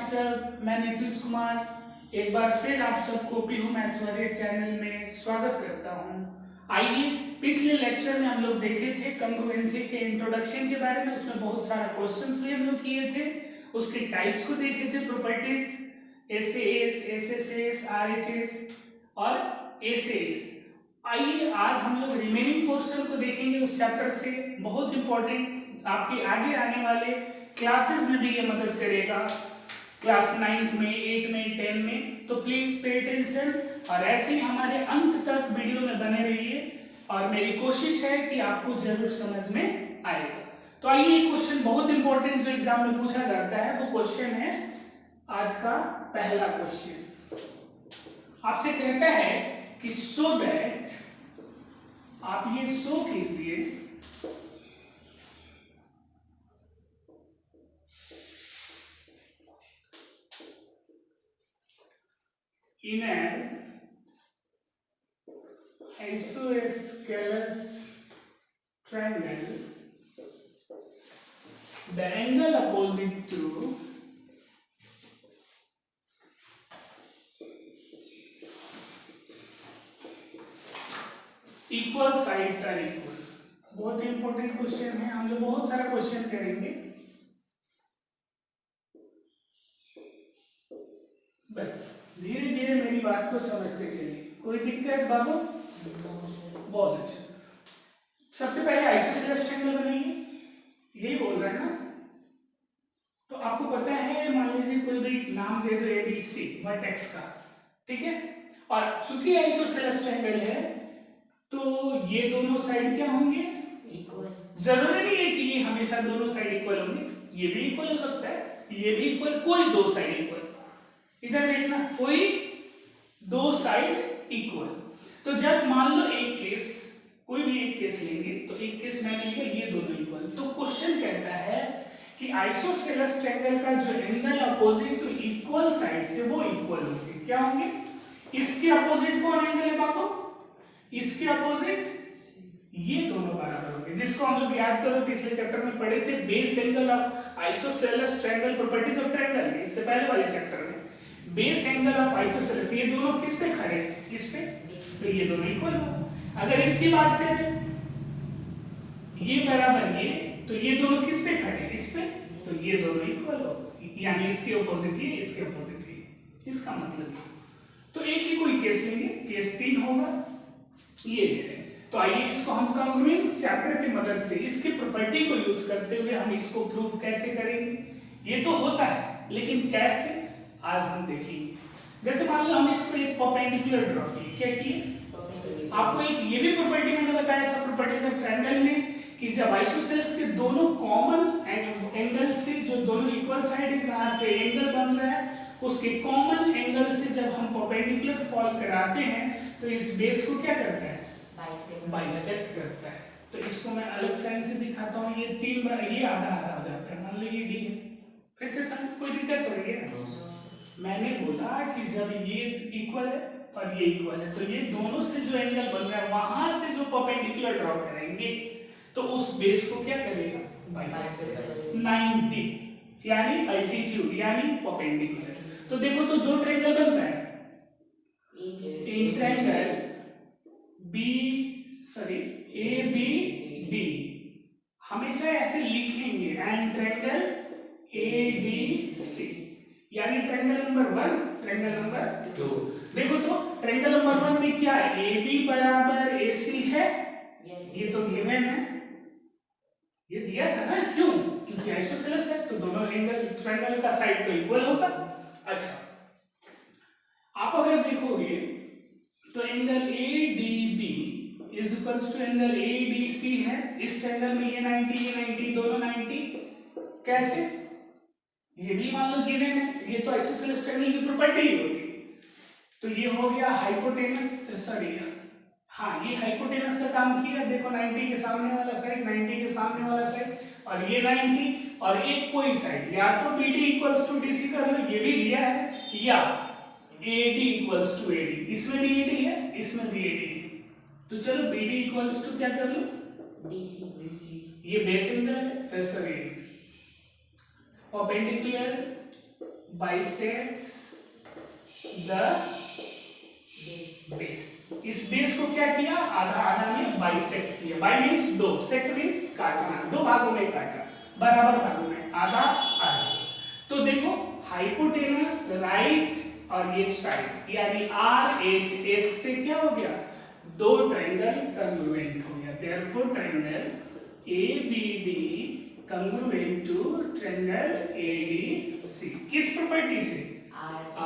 सब, मैं नीतीश कुमार एक बार फिर आप सबको पीहू मैथ्स वाले चैनल में स्वागत करता हूं। आइए, पिछले लेक्चर में हम लोग देखे थे कंग्रुएंसी के इंट्रोडक्शन के बारे में, उसमें बहुत सारा क्वेश्चंस भी हम लोग किए थे, उसके टाइप्स को देखे थे, प्रॉपर्टीज एसएएस, एसएसएस, आरएचएस और एसएएस। आइए आज हम लोग रिमेनिंग पोर्शन को देखेंगे उस चैप्टर से, बहुत इंपॉर्टेंट, आपके आगे आने वाले क्लासेस में भी ये मदद करेगा, क्लास 9th में, 8 में, 10 में। तो प्लीज पे अटेंशन और ऐसे ही हमारे अंत तक वीडियो में बने रहिए और मेरी कोशिश है कि आपको जरूर समझ में आएगा। तो आइए, क्वेश्चन बहुत इंपॉर्टेंट जो एग्जाम में पूछा जाता है वो क्वेश्चन है आज का पहला क्वेश्चन। आपसे कहता है कि सो दैट, आप ये शो कीजिए in an isosceles triangle, the angle opposite to equal sides are equal। बहुत इंपॉर्टेंट क्वेश्चन है, हम लोग बहुत सारा क्वेश्चन करेंगे, बस धीरे धीरे मेरी बात को समझते चलिए। कोई दिक्कत बाबू? बहुत अच्छा। सबसे पहले आइसोसेलेस ट्रायंगल बनाइए, यही बोल रहा है ना। तो आपको पता है, मान लीजिए कोई भी नाम दे दो ABC वर्टेक्स का, ठीक है। और चूंकि आइसोसेलेस ट्रायंगल है तो ये दोनों साइड क्या होंगे? इक्वल। जरूरी नहीं है कि ये हमेशा दोनों साइड इक्वल होंगे, ये भी इक्वल हो सकता है, ये भी इक्वल, कोई दो साइड इक्वल। इधर देखना, कोई दो साइड इक्वल। तो जब मान लो एक केस, कोई भी एक केस लेंगे, तो एक केस मैंने लिया ये दोनों इक्वल, तो क्वेश्चन कहता है कि आइसोसेलेस ट्रायंगल का जो angle opposite to equal side से वो इक्वल होंगे। क्या होंगे? इसके अपोजिट कौन एंगल है बाबू? इसके अपोजिट ये दोनों बराबर होंगे, जिसको हम लोग याद करो पिछले चैप्टर में पढ़े थे, base angle of isosceles triangle, properties of triangle, इससे पहले वाले चैप्टर में। बेस एंगल ऑफ आइसोसेलेस, ये दोनों किस पे खड़े हैं? किस पे? तो ये दोनों इक्वल हो। अगर इसकी बात करें, ये बराबर ये, तो ये दोनों किस पे खड़े हैं? इस पे, तो ये दोनों इक्वल हो, यानी इसके अपोजिट ये, इसके अपोजिट ये, इसका मतलब ये। तो एक ही कोई केस लेंगे, केस 3 होगा, ये ले लें। तो आइए इसको हम कॉन्ग्रुएंस चैप्टर की मदद से, इसकी प्रॉपर्टी को यूज करते हुए हम इसको प्रूव कैसे करेंगे। ये तो होता है, लेकिन कैसे आज हम देखेंगे। जैसे मान लो हम इसको एक परपेंडिकुलर ड्रॉ किए, क्या किए? आपको एक ये भी प्रॉपर्टी मैंने बताया था प्रॉपर्टीज ऑफ ट्रायंगल में, कि जब आइसोसेलेस के दोनों कॉमन एंगल से, जो दोनों इक्वल साइड है जहां से एंगल बन रहा है, उसके कॉमन एंगल से जब हम परपेंडिकुलर फॉल कराते हैं तो इस बेस को क्या करता है? बाइसेक्ट करता है। तो इसको मैं अलग साइन से दिखाता हूँ, ये 3 बार, ये आधा आधा हो जाता है, मान लो ये D है। फिर से समझ, कोई दिक्कत हो रही है? मैंने बोला कि जब ये इक्वल है और ये इक्वल है, तो ये दोनों से जो एंगल बन रहा है, वहां से जो परपेंडिकुलर ड्रॉ करेंगे तो उस बेस को क्या करेगा? बाइसेक्ट। 90 यानी अल्टीट्यूड, यानी परपेंडिकुलर। तो देखो, तो दो ट्रायंगल बन रहा है, एक ट्रायंगल ABD, हमेशा ऐसे लिखेंगे, एंड ट्रायंगल ADC, यानी ट्रायंगल नंबर 1, ट्रायंगल नंबर 2। देखो तो ट्रायंगल नंबर 1 में क्या है? AB बराबर AC है, ये तो गिवन है, ये दिया था ना। क्यों? क्योंकि आइसोसेलेस है, तो दोनों एंगल ट्रायंगल का साइड तो इक्वल होगा। अच्छा, आप अगर देखोगे तो angle ADB is equals to angle ADC है। इस ट्रायंगल में ये 90, ये 90, दोनों 90। कैसे? ये भी मान लो गिवन है, ये तो आइसोसेलेस ट्रायंगल की प्रॉपर्टी ही होती है। तो ये हो गया हाइपोटेनस, सॉरी हाँ, ये हाइपोटेनस का काम किया। देखो 90 के सामने वाला साइड, 90 के सामने वाला साइड, और ये 90, और एक कोई साइड, या तो BD इक्वल्स टू DC कर लो, ये भी दिया है, या AD इक्वल्स टू AD, इसमें भी AD है, इसमें भी AD है। तो चलो BD इक्वल्स टू क्या कर लो? DC। ये बेस एंगल है, sorry perpendicular bisects the base. इस बेस को क्या किया, आधा आधा में बाइसेक्ट किया। बाई मीन्स दो, सेक्ट मीन्स काटना, दो भागों में काटा, बराबर भागों में, आधा आधा। तो देखो हाइपोटेनस राइट और ये साइड यानी आर एच एस से क्या हो गया, दो ट्रायंगल कंग्रुएंट हो गया। Therefore triangle ABD congruent to triangle ABC। किस प्रॉपर्टी से,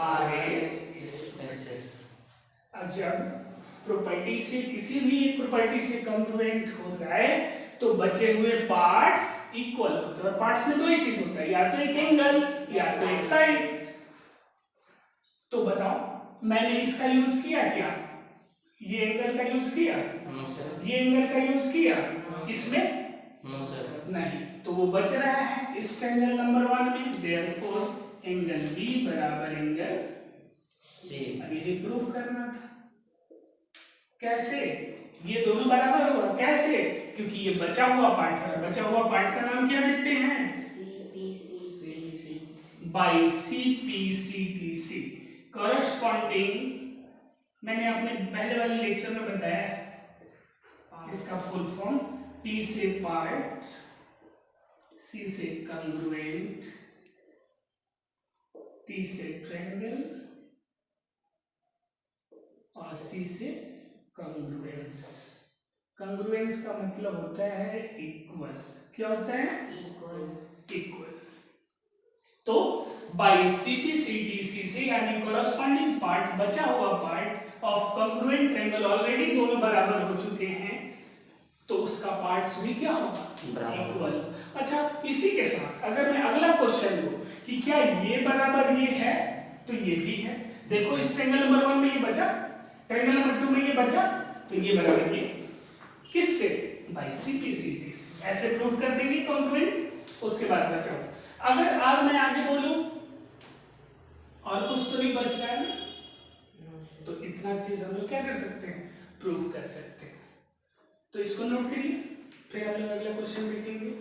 RHS। अब जब प्रॉपर्टी से किसी भी एक प्रॉपर्टी से कंग्रुएंट हो जाए तो बचे हुए पार्ट्स इक्वल होते हैं। और पार्ट्स में दो ही चीज होता है, या तो एक एंगल या तो एक साइड। तो बताओ मैंने इसका यूज किया क्या, ये एंगल का यूज किया, ये एंगल का यूज किया, इसमें नहीं। तो वो बच रहा है इस ट्रायंगल नंबर 1 में। देयरफॉर एंगल B बराबर एंगल C। अब यही प्रूफ करना था। कैसे, ये दोनों बराबर हुआ, कैसे, क्योंकि ये बचा हुआ पार्ट है, बचा हुआ पार्ट का नाम क्या देते हैं, बाई CPCTC। कॉरस्पॉन्डिंग मैंने अपने पहले वाले लेक्चर में बताया, इसका फुल फॉर्म P से पार्ट, C से कंग्रुएंट, T से ट्रायंगल और C से कंग्रुएंस। कंग्रुएंस का मतलब होता है इक्वल। क्या होता है, इक्वल। तो बाई CPCTC से यानी कॉरस्पॉन्डिंग पार्ट, बचा हुआ part of congruent triangle, already दोनों बराबर हो चुके हैं, तो उसका पार्ट्स भी क्या होगा, इक्वल। अच्छा, इसी के साथ अगर मैं अगला क्वेश्चन लूं कि क्या ये बराबर ये है, तो ये भी है। देखो इस ट्रायंगल नंबर 1 में ये बचा, ट्रायंगल नंबर 2 में ये बचा, तो ये बराबर ये किससे, बाई CPCTC। ऐसे प्रूव कर देंगे कंग्रुएंट। उसके बाद बचा, अगर आज मैं आगे बोलूं और कुछ तो नहीं बच रहा है ना, तो इतना चीज हम लोग क्या कर सकते हैं, प्रूव कर सकते हैं। तो इसको नोट करिए, फिर हम लोग अगला क्वेश्चन देखेंगे।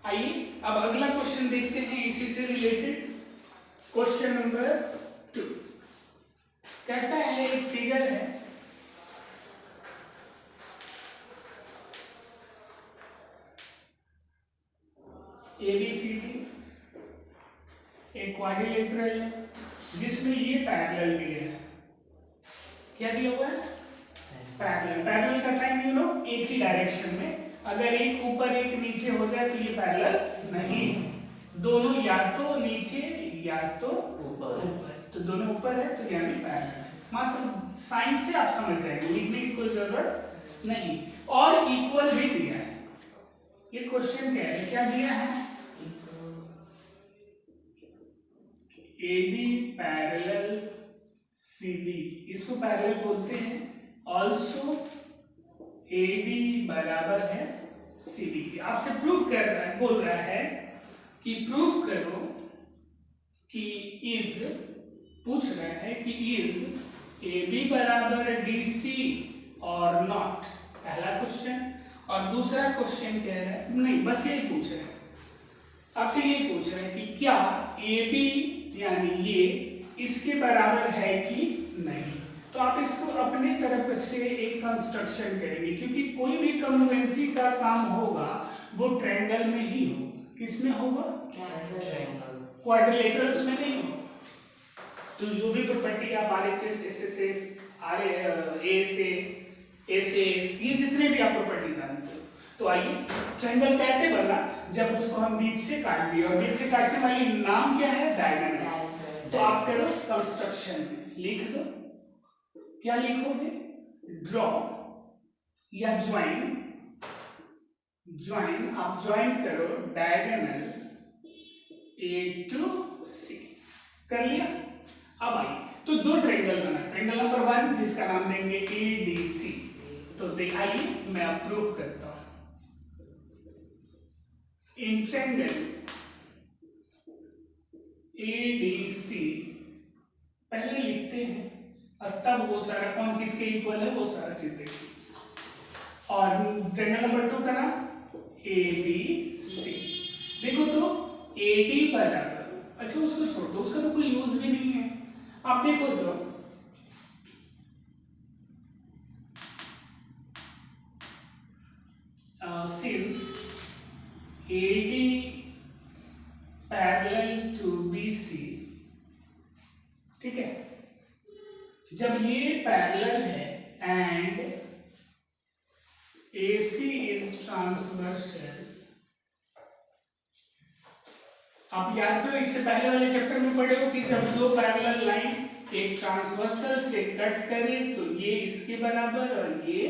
आइए अब अगला क्वेश्चन देखते हैं इसी से रिलेटेड। क्वेश्चन नंबर 2 कहता है, एक फिगर है, ABCD एक क्वाड्रिलेटरल है जिसमें ये पैरेलल दिया है। क्या दिया हुआ है, पैरेलल। पैरेलल का साइन यू नो, एक ही डायरेक्शन में, अगर एक ऊपर एक नीचे हो जाए तो ये पैरेलल नहीं, दोनों या तो नीचे या तो ऊपर। तो दोनों ऊपर है तो यानी पैरेलल है। मात्र साइन से आप समझ जाएंगे, लिखने की कोई जरूरत नहीं। और इक्वल भी दिया है। ये क्वेश्चन कह रहे क्या दिया है, AD पैरेलल CD, इसको पैरेलल बोलते हैं। ऑल्सो AD बराबर है CD के। आपसे प्रूव कर रहा है, बोल रहा है कि प्रूव करो कि इज, पूछ रहा है कि इज AB बराबर DC और नॉट, पहला क्वेश्चन। और दूसरा क्वेश्चन कह रहा है, नहीं बस यही पूछ रहा है, आपसे यही पूछ रहा है कि क्या AB यानी ये इसके बराबर है कि नहीं। तो आप इसको अपने तरफ से एक कंस्ट्रक्शन करेंगे, क्योंकि कोई भी कंग्रुएंसी का काम होगा वो ट्रायंगल में ही होगा। किसमें होगा, क्वाड्रिलेटरल्स में नहीं होगा। तो जो भी प्रॉपर्टी आप RHS, SSS, SAS, ये जितने भी आप प्रॉपर्टी जानते हो। तो आइए, ट्रायंगल कैसे बना, जब उसको हम बीच से काट दिए, और बीच से काटने वाली नाम क्या है, डायगोनल। तो आप करो कंस्ट्रक्शन, लिख दो, क्या लिखोगे, ड्रॉ या ज्वाइन, ज्वाइन आप ज्वाइन करो डायगोनल A to C, कर लिया। अब आइए, तो दो ट्रायंगल बना, ट्रायंगल नंबर 1 जिसका नाम देंगे ADC। तो दिखाइए, मैं अब प्रूफ करता हूं। इन ट्रायंगल ADC पहले लिखते हैं, और तब वो सारा कौन किसके इक्वल है वो सारा चीज देखिए। और ट्रायंगल नंबर 2 का नाम ABC। देखो तो AD बराबर, अच्छा उसको छोड़ दो, उसका तो कोई यूज भी नहीं है। आप देखो तो since AD parallel to BC, ठीक है, जब ये पैरेलल है एंड AC इज ट्रांसवर्सल, आप याद करो इससे पहले वाले चैप्टर में पढ़े हो कि जब दो पैरेलल लाइन एक ट्रांसवर्सल से कट करे तो ये इसके बराबर और ये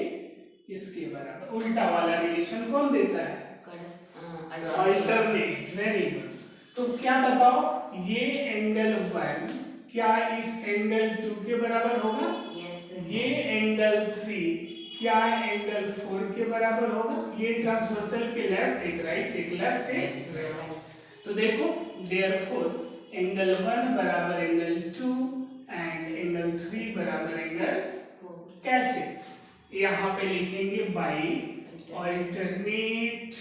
इसके बराबर, उल्टा वाला रिलेशन कौन देता है? अल्टरनेट। Very good. तो क्या बताओ, ये एंगल 1 क्या इस एंगल 2 के बराबर होगा? यस। ये एंगल 3 क्या एंगल 4 के बराबर होगा? ये ट्रांसवर्सल के लेफ्ट एक राइट एक लेफ्ट एक, तो देखो देयरफॉर एंगल 1 बराबर एंगल 2 एंड एंगल 3 बराबर एंगल 4। कैसे? यहाँ पे लिखेंगे बाई अल्टरनेट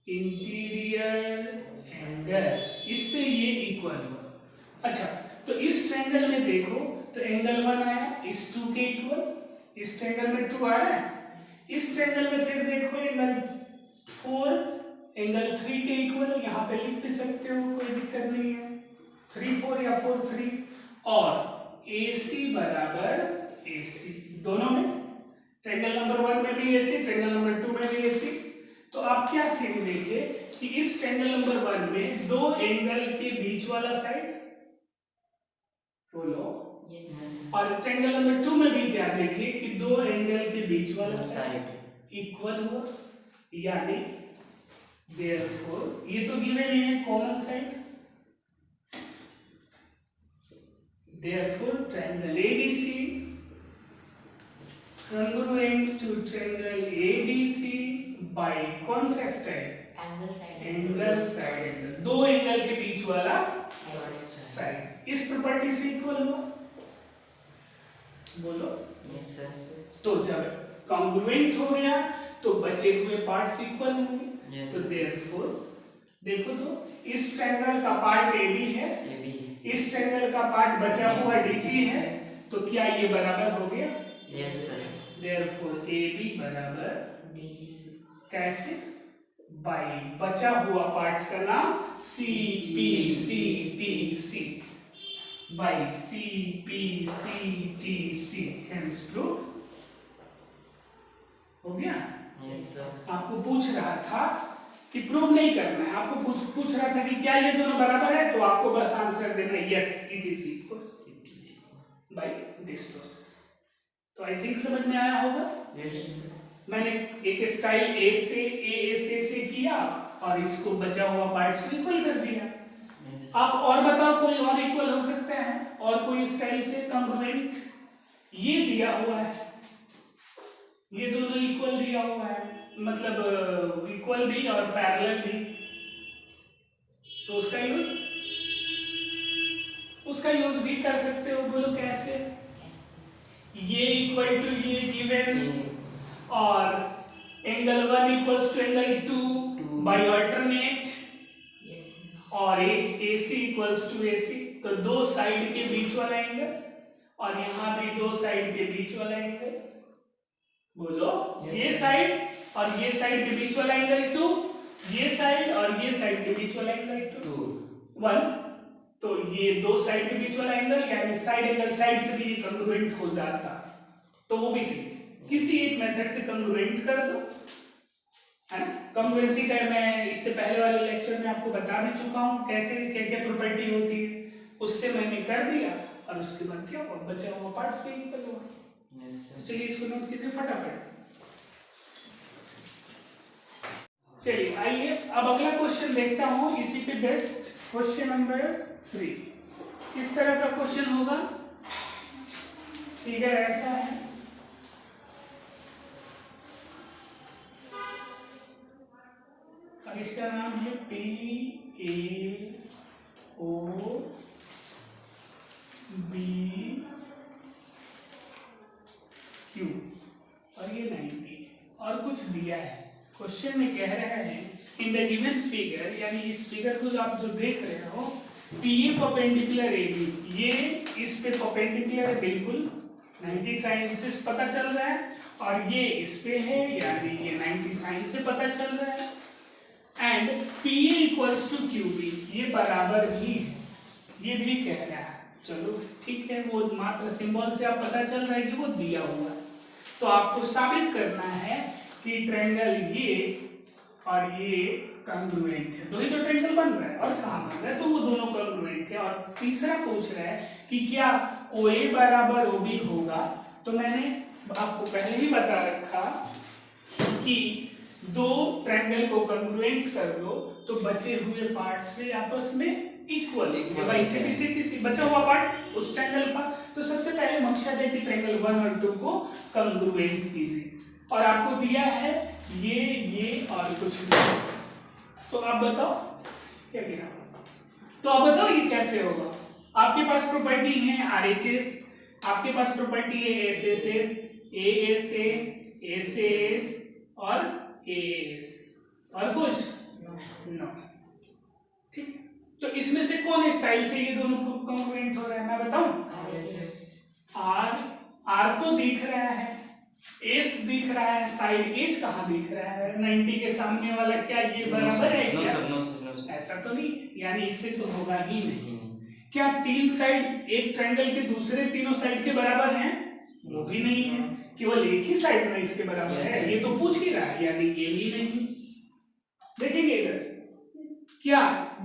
इंटीरियर एंगल, इससे ये इक्वल हुआ। अच्छा तो इस ट्रायंगल में देखो तो एंगल 1 आया इस 2 के इक्वल, इस ट्रायंगल में 2 आ रहा है, इस ट्रायंगल में फिर देखो एंगल 4 एंगल 3 के इक्वल, यहाँ पे लिख भी सकते हो कोई दिक्कत नहीं है, 3 4 या 4 3, और AC बराबर AC दोनों में, ट्रायंगल नंबर 1 में भी AC, ट्रायंगल नंबर 2 में भी AC। तो आप क्या सीन देखे कि इस ट्रायंगल नंबर 1 में दो एंगल के बीच वाला साइड बोलो, और ट्रायंगल नंबर 2 में भी क्या देखे कि दो एंगल के बीच वाला साइड इक्वल हुआ, यानी देयरफॉर ये तो गिवन है common side, therefore triangle ADC congruent to triangle ADC by कौन सा साइड? एंगल साइड, दो एंगल के बीच वाला साइड, इस प्रॉपर्टी से इक्वल हुआ, बोलो यस सर। तो जब कॉन्ग्रुएंट हो गया तो बचे हुए पार्ट्स इक्वल होंगे, Yes. तो देयरफॉर देखो तो इस ट्रायंगल का पार्ट AB है, इस ट्रायंगल का पार्ट बचा हुआ DC है, तो क्या ये बराबर हो गया? Yes sir. देयरफॉर AB बराबर DC कैसे? बाई बचा हुआ पार्ट्स का नाम CPCTC, by CPCTC, hence prove हो गया। Yes sir. आपको पूछ रहा था कि प्रूव नहीं करना है, आपको पूछ रहा था कि क्या ये दोनों बराबर है, तो आपको बस आंसर देना है yes it is equal by this process. तो आई थिंक समझ में आया होगा। यस। मैंने एक स्टाइल ए से किया और इसको बचा हुआ पार्ट्स को इक्वल कर दिया। यस। आप और बताओ कोई और इक्वल हो सकता है और कोई स्टाइल से कॉन्ग्रुएंट? ये दिया हुआ है, ये दोनों इक्वल दिया हुआ है, मतलब इक्वल भी और पैरेलल भी, तो उसका यूज भी कर सकते हो। बोलो कैसे? ये इक्वल टू ये गिवन और angle 1 equals to angle 2 by alternate, और एक AC इक्वल्स टू AC, तो दो साइड के बीच वाला एंगल और यहाँ भी दो साइड के बीच वाला एंगल, बोलो ये साइड और ये साइड के बीच वाला एंगल 2, ये साइड और ये साइड के बीच वाला एंगल 1, तो ये दो साइड के बीच वाला एंगल यानी साइड एंगल साइड से भी कॉन्ग्रुएंट हो जाता, तो वो भी किसी एक मेथड से कॉन्ग्रुएंट कर दो, है ना। कॉन्ग्रुएंसी का मैं इससे पहले वाले लेक्चर में आपको बता भी चुका हूँ कैसे क्या क्या प्रॉपर्टी होती है, उससे मैंने कर दिया और उसके बाद क्या हुआ, बचा हुआ पार्ट्स पे इक्वल हुआ। चलिए इसको नोट कीजिए फटाफट। चलिए आइए अब अगला क्वेश्चन देखता हूँ इसी पे बेस्ट, क्वेश्चन नंबर 3। इस तरह का क्वेश्चन होगा, फिगर ऐसा है, और इसका नाम है PAOBQ और ये 90 है और कुछ दिया है। क्वेश्चन में कह रहा है इन द गिवन फिगर, यानी इस फिगर को जो आप जो देख रहे हो, PA परपेंडिकुलर AB, ये इस पे परपेंडिकुलर है बिल्कुल 90 साइन से पता चल रहा है, और ये इस पे है यानी ये 90 साइन से पता चल रहा है। And PA equals to QB, ये बराबर भी है, ये भी कह रहा है। चलो ठीक है, वो मात्र सिंबल से आप पता चल रहा है कि वो दिया हुआ है। तो आपको साबित करना है कि ट्रायंगल ये और ये कॉन्ग्रुएंट है, दो ही तो ट्रायंगल बन रहा है और कहाँ बन रहा है, तो वो दोनों कॉन्ग्रुएंट है। और तीसरा पूछ रहा है कि क्या OA बराबर OB होगा। तो मैंने आपको पहले ही बता रखा कि दो ट्रायंगल को कॉन्ग्रुएंट कर लो तो बचे हुए पार्ट्स में आपस में इक्वल किसी बचा हुआ पार्ट उस ट्रायंगल का। तो सबसे पहले मकसद है कि ट्रायंगल 1 और 2 को कॉन्ग्रुएंट कीजिए, और आपको दिया है ये और कुछ नहीं। तो आप बताओ क्या दिया, तो आप बताओ ये कैसे होगा। आपके पास प्रॉपर्टी है RHS, आपके पास प्रॉपर्टी है SSS, ASA, SAS और AS, और कुछ नो। ठीक है, तो इसमें से कौन स्टाइल से ये दोनों कॉन्ग्रुएंट हो रहा है, मैं बताऊं। R तो दिख रहा है, S दिख रहा है, साइड एज कहाँ दिख रहा है, 90 के सामने वाला, क्या ये बराबर है क्या? No, ऐसा तो नहीं, यानी इससे तो होगा ही नहीं। क्या तीन साइड एक ट्रायंगल के दूसरे तीनों साइड के बराबर हैं? वो भी नहीं है, केवल एक ही साइड में इसके बराबर है, ये तो पूछ ही रहा है, यानी ये भी नहीं। देखेंगे इधर, क्या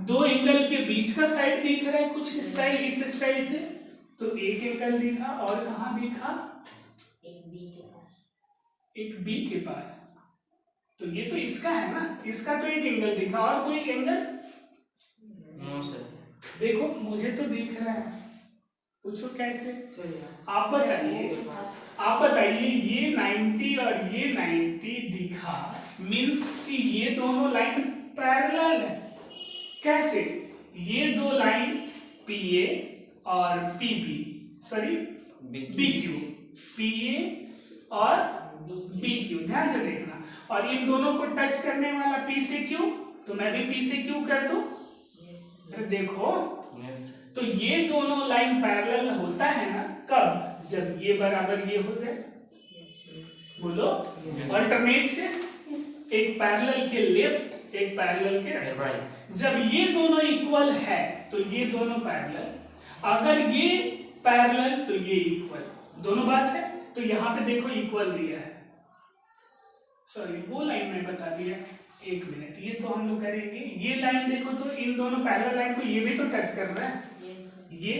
दो एंगल के बीच का साइड दिख रहा है कुछ स्टाइल इस स्टाइल से, तो एक एंगल दिखा, और कहाँ दिखा, एक बी के पास, तो ये तो इसका है ना, इसका तो एक एंगल दिखा, और कोई एंगल नो सर। देखो मुझे तो दिख रहा है, पूछो कैसे। आप बताइए, आप बताइए, ये 90 और ये 90 दिखा, मींस कि ये दोनों लाइन पैरेलल है। कैसे? ये दो लाइन PA और PB, सॉरी BQ, PA और BQ, ध्यान से देखना, और इन दोनों को टच करने वाला P से Q, तो मैं भी P से Q कर दूं। देखो तो ये दोनों लाइन पैरेलल होता है ना, कब? जब ये बराबर ये हो जाए, बोलो अल्टरनेट से, एक पैरेलल के लेफ्ट एक पैरेलल के राइट। जब ये दोनों इक्वल है तो ये दोनों पैरेलल, अगर ये पैरेलल तो ये इक्वल, दोनों बात है। तो यहाँ पे देखो इक्वल दिया है, सॉरी वो लाइन में बता दिया, एक मिनट, ये तो हम लोग करेंगे। ये लाइन देखो तो इन दोनों पैरेलल लाइन को ये भी तो टच कर रहा है, ये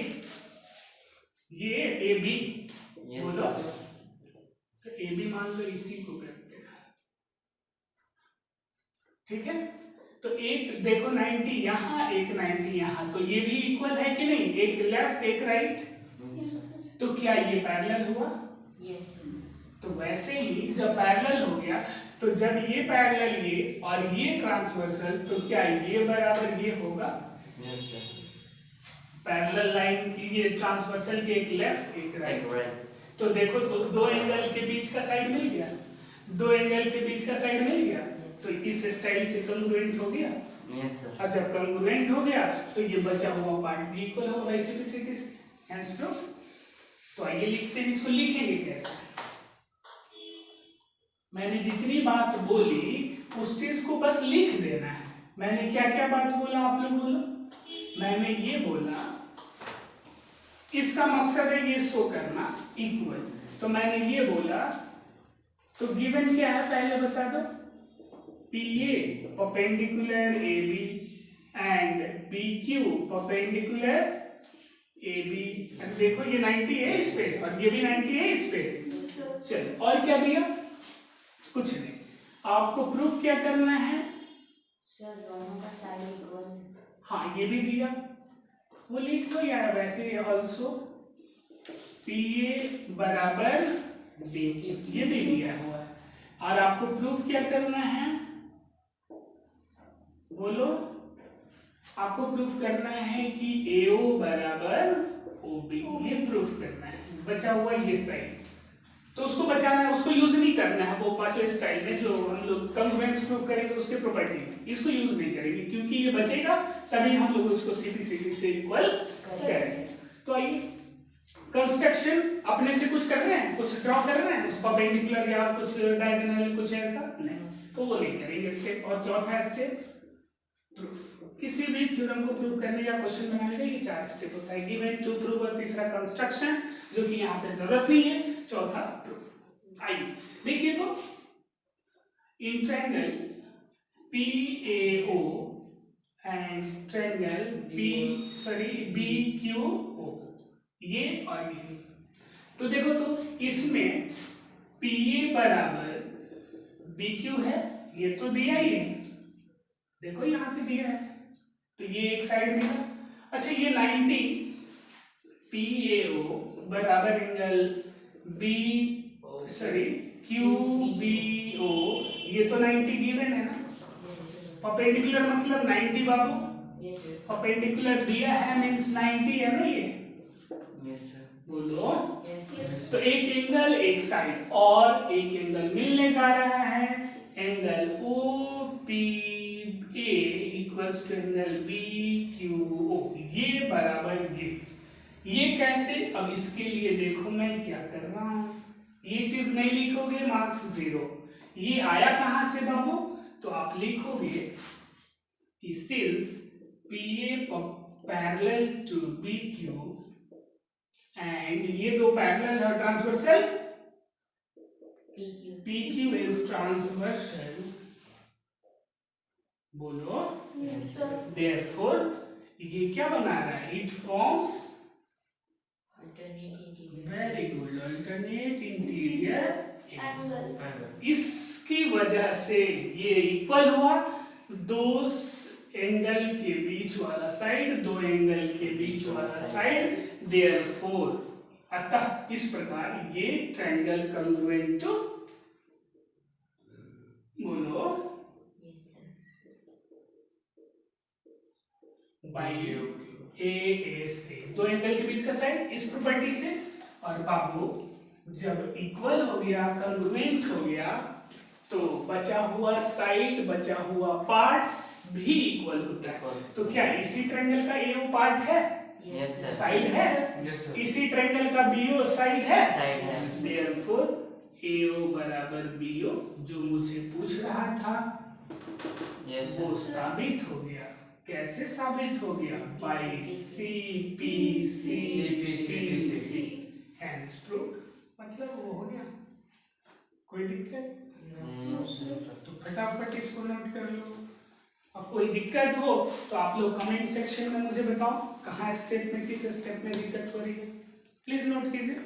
AB, बोलो तो AB मान लो इसी को करते हैं, ठीक है। तो एक देखो 90 यहाँ, एक 90 यहाँ, तो ये भी इक्वल है कि नहीं, एक लेफ्ट एक राइट, तो क्या ये पैरेलल हुआ? तो वैसे ही जब पैरेलल हो गया, तो जब ये पैरेलल ये और ये ट्रांसवर्सल, तो क्या ये बराबर ये होगा? Yes sir. पैरेलल लाइन की ये ट्रांसवर्सल के एक लेफ्ट एक राइट, तो देखो तो दो एंगल के बीच का साइड मिल गया, दो एंगल के बीच का साइड मिल गया, तो इस स्टाइल से कॉन्ग्रुएंट हो गया। Yes sir. और जब कॉन्ग्रुएंट हो गया तो ये बचा हुआ पार्ट भी इक्वल होगा, वैसे भी सीधे हैंड्स प्रूफ। तो आइए लिखते हैं, इसको लिखेंगे कैसे। मैंने जितनी बात बोली उस चीज को बस लिख देना है। मैंने क्या क्या बात बोला आप लोग बोलो। मैंने ये बोला इसका मकसद है ये शो करना इक्वल, तो मैंने ये बोला, तो गिवन क्या है पहले बता दो। PA perpendicular AB and PQ perpendicular AB। देखो ये 90 है इस पे और ये भी 90 है इस पे। चलो और क्या दिया? कुछ नहीं। आपको प्रूफ क्या करना है? सर दोनों का साइड इक्वल। हाँ ये भी दिया, वो लिख लो यार। वैसे ऑल्सो PA बराबर B, ये भी दिया हुआ है। और आपको प्रूफ क्या करना है बोलो। आपको प्रूफ करना है कि AO बराबर OB, ये प्रूफ करना है। बचा हुआ ये साइड, तो उसको बचाना है, उसको यूज नहीं करना है वो पांचों स्टाइल में जो हम लोग कंग्रुएंस प्रूव करेंगे उसके प्रॉपर्टी में, इसको यूज नहीं करेंगे क्योंकि ये बचेगा तभी हम लोग उसको सीपी से इक्वल करेंगे। तो आइए कंस्ट्रक्शन अपने से कुछ कर रहे हैं, कुछ ड्रॉ कर रहे हैं, उस परपेंडिकुलर या कुछ डायगोनल कुछ ऐसा नहीं, तो वो नहीं करेंगे स्टेप। और चौथा स्टेप प्रूफ, किसी भी थ्योरम को प्रूव करने या क्वेश्चन बनाने का ये 4 स्टेप होता है, गिवन, टू प्रूव, और तीसरा कंस्ट्रक्शन जो कि यहाँ पे जरूरत नहीं है, चौथा प्रूफ। आइए देखिए तो in triangle PAO and triangle BQO, ये और ये, तो देखो तो इसमें PA बराबर BQ है, ये तो दिया ही है, देखो यहां से दिया है, तो ये एक साइड दिया। अच्छा ये 90 PAO बराबर एंगल QBO, ये तो 90 गिवन है ना, परपेंडिकुलर मतलब 90 बाबू, परपेंडिकुलर दिया है मींस 90 है ना ये, यस सर, बोलो। तो एक एंगल एक साइड और एक एंगल मिलने जा रहा है, angle OPA equals to angle BQO, ये बराबर ये कैसे, अब इसके लिए देखो मैं क्या कर रहा हूं, ये चीज नहीं लिखोगे मार्क्स 0, ये आया कहां से बाबू, तो आप लिखोगे कि since PA parallel to BQ and ये दो पैरेलल है ट्रांसवर्सल, PQ इज ट्रांसवर्सल, बोलो, देयरफॉर ये क्या बना रहा है, it forms, very good, alternate interior angle. इसकी वजह से ये इक्वल हुआ, दो एंगल के बीच वाला साइड, दो एंगल के बीच वाला साइड, देयरफॉर, अतः इस प्रकार ये ट्रायंगल कंग्रुएंट टू, बोलो, बाई ASA, दो एंगल के बीच का साइड इस प्रॉपर्टी से, और बाबू जब इक्वल हो गया, कंग्रुएंट हो गया, तो बचा हुआ साइड, बचा हुआ पार्ट्स भी इक्वल होता है। तो क्या इसी ट्रायंगल का AO पार्ट है, यस सर, साइड है, यस सर, इसी ट्रायंगल का BO साइड है, साइड है, देयरफॉर AO बराबर BO जो मुझे पूछ रहा था यस वो सर, साबित हो गया। कैसे साबित हो गया, बाय CP हैंस प्रूफ, मतलब वो हो गया, कोई दिक्कत, नो सर, तो फटाफट इसको नोट कर लो। अब कोई दिक्कत हो तो आप लोग कमेंट सेक्शन में मुझे बताओ कहाँ स्टेप में, किस स्टेप में दिक्कत हो रही है, प्लीज नोट कीजिए।